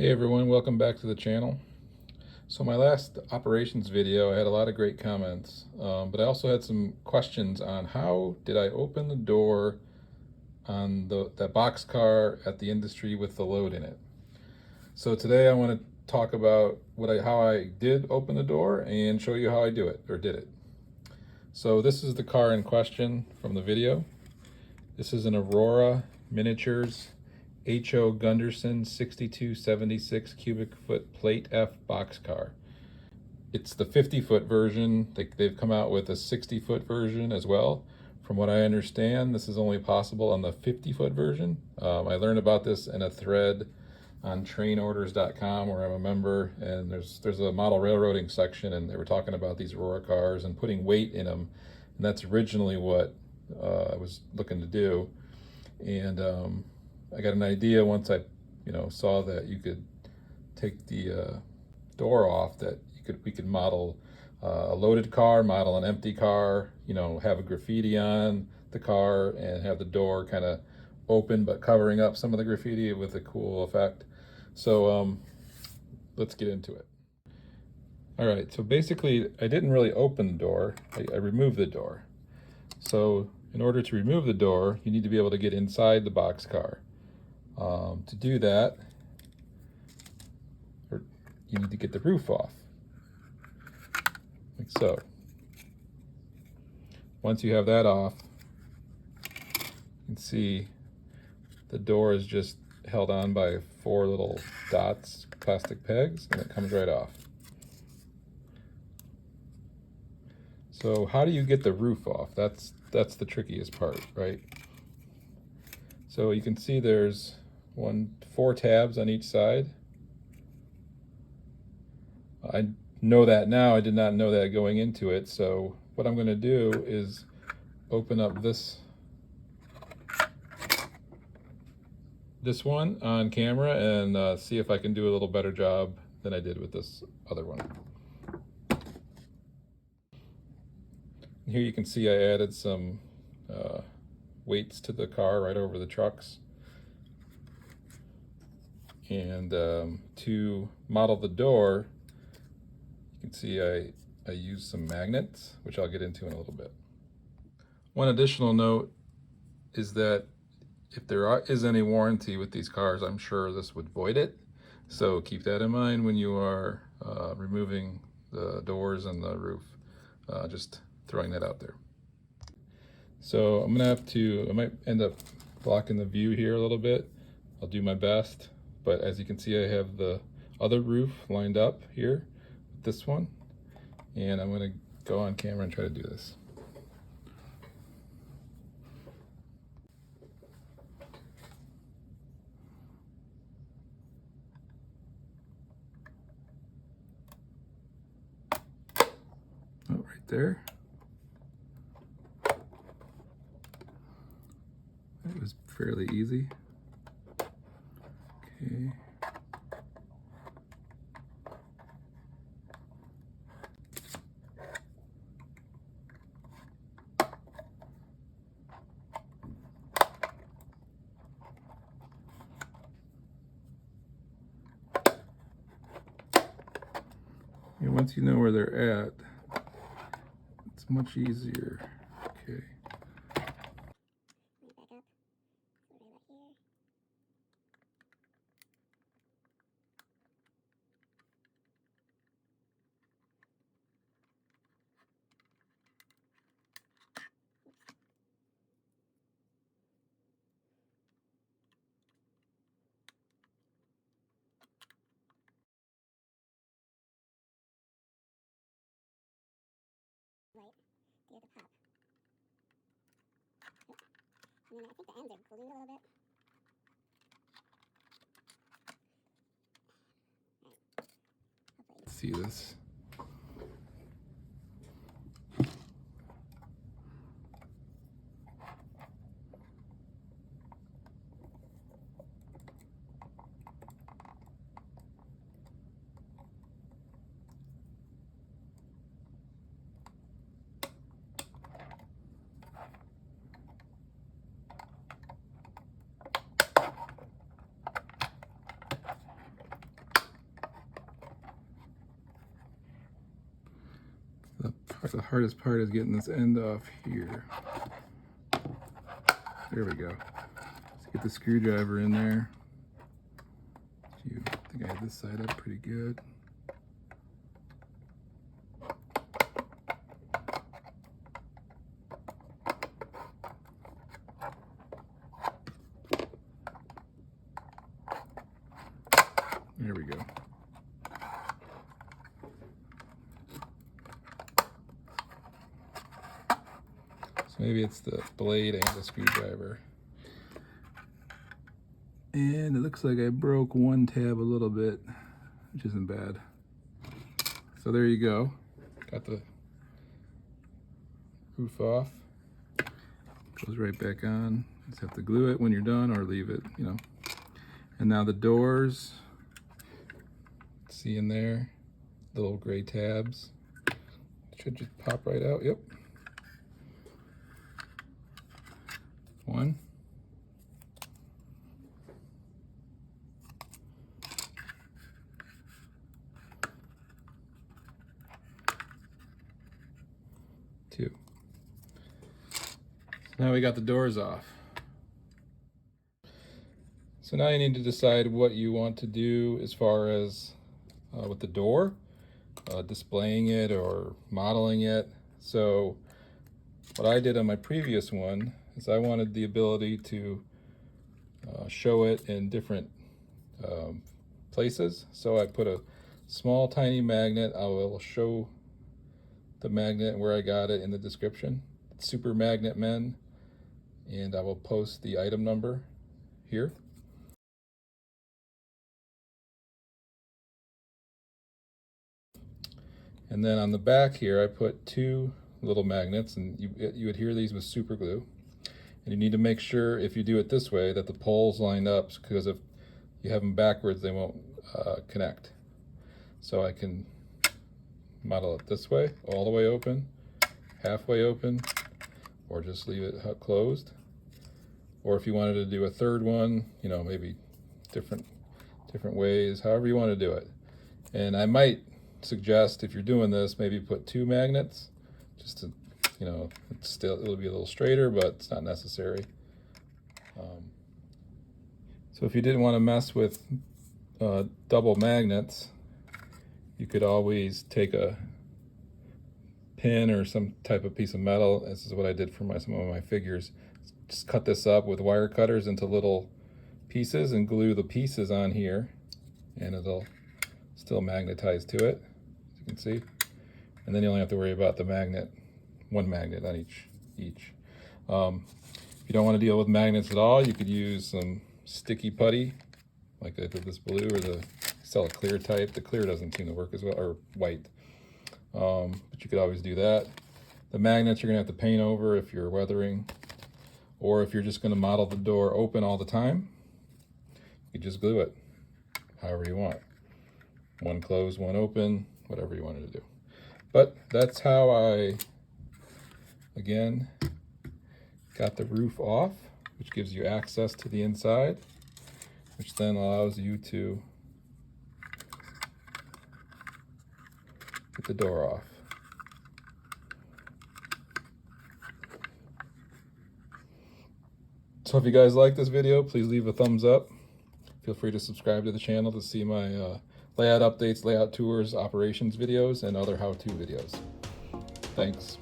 Hey everyone, welcome back to the channel. So my last operations video, I had a lot of great comments, but I also had some questions on how did I open the door on that boxcar at the industry with the load in it. So today I want to talk about how I did open the door and show you how I do it, or did it. So this is the car in question from the video. This is an Aurora Miniatures HO Gunderson 6276 cubic foot plate F boxcar. It's the 50-foot version. They've come out with a 60-foot version as well. From what I understand, this is only possible on the 50-foot version. I learned about this in a thread on trainorders.com where I'm a member, and there's a model railroading section, and they were talking about these Aurora cars and putting weight in them, and that's originally what I was looking to do. And I got an idea once I, saw that you could take the door off, that we could model a loaded car, model an empty car, have a graffiti on the car and have the door kind of open but covering up some of the graffiti with a cool effect. So let's get into it. All right, so basically I didn't really open the door, I removed the door. So in order to remove the door, you need to be able to get inside the boxcar. To do that, you need to get the roof off, like so. Once you have that off, you can see the door is just held on by 4 little dots, plastic pegs, and it comes right off. So how do you get the roof off? That's the trickiest part, right? So you can see there's 4 tabs on each side. I know that now. I did not know that going into it. So what I'm going to do is open up this one on camera and see if I can do a little better job than I did with this other one. Here you can see I added some weights to the car right over the trucks. And to model the door, you can see I used some magnets, which I'll get into in a little bit. One additional note is that if there is any warranty with these cars, I'm sure this would void it. So keep that in mind when you are removing the doors and the roof. Just throwing that out there. So I'm gonna I might end up blocking the view here a little bit. I'll do my best. But as you can see, I have the other roof lined up here with this one. And I'm going to go on camera and try to do this. Oh, right there. That was fairly easy. Okay. And once you know where they're at, it's much easier. Okay. Right, to get the pop. Yep. And then I think the ends are glued a little bit. Right. See this? The hardest part is getting this end off here. There we go. Let's get the screwdriver in there. I think I had this side up pretty good. There we go. So maybe it's the blade and the screwdriver. And it looks like I broke one tab a little bit, which isn't bad. So there you go. Got the roof off. Goes right back on. Just have to glue it when you're done or leave it, you know. And now the doors. See in there, little gray tabs. Should just pop right out. Yep. One. Two. Now we got the doors off. So now you need to decide what you want to do as far as with the door, displaying it or modeling it. So what I did on my previous one is I wanted the ability to show it in different places. So I put a small tiny magnet. I will show the magnet where I got it in the description. It's Super Magnet Men, and I will post the item number here. And then on the back here, I put two little magnets, and you adhere these with super glue. And you need to make sure, if you do it this way, that the poles line up, because if you have them backwards, they won't connect. So I can model it this way, all the way open, halfway open, or just leave it closed. Or if you wanted to do a third one, you know, maybe different ways, however you want to do it. And I might suggest, if you're doing this, maybe put two magnets, just to, you know, it'll be a little straighter, but it's not necessary. So if you didn't want to mess with double magnets, you could always take a pin or some type of piece of metal. This is what I did for some of my figures. Just cut this up with wire cutters into little pieces and glue the pieces on here, and it'll still magnetize to it, as you can see. And then you only have to worry about the magnet, one magnet on each. If you don't want to deal with magnets at all, you could use some sticky putty, like I did this blue, or the sell a clear type. The clear doesn't seem to work as well, or white. But you could always do that. The magnets you're gonna have to paint over if you're weathering, or if you're just gonna model the door open all the time, you just glue it however you want. One closed, one open, whatever you wanted to do. But that's how I, again, got the roof off, which gives you access to the inside, which then allows you to get the door off. So if you guys like this video, please leave a thumbs up. Feel free to subscribe to the channel to see my layout updates, layout tours, operations videos, and other how-to videos. Thanks.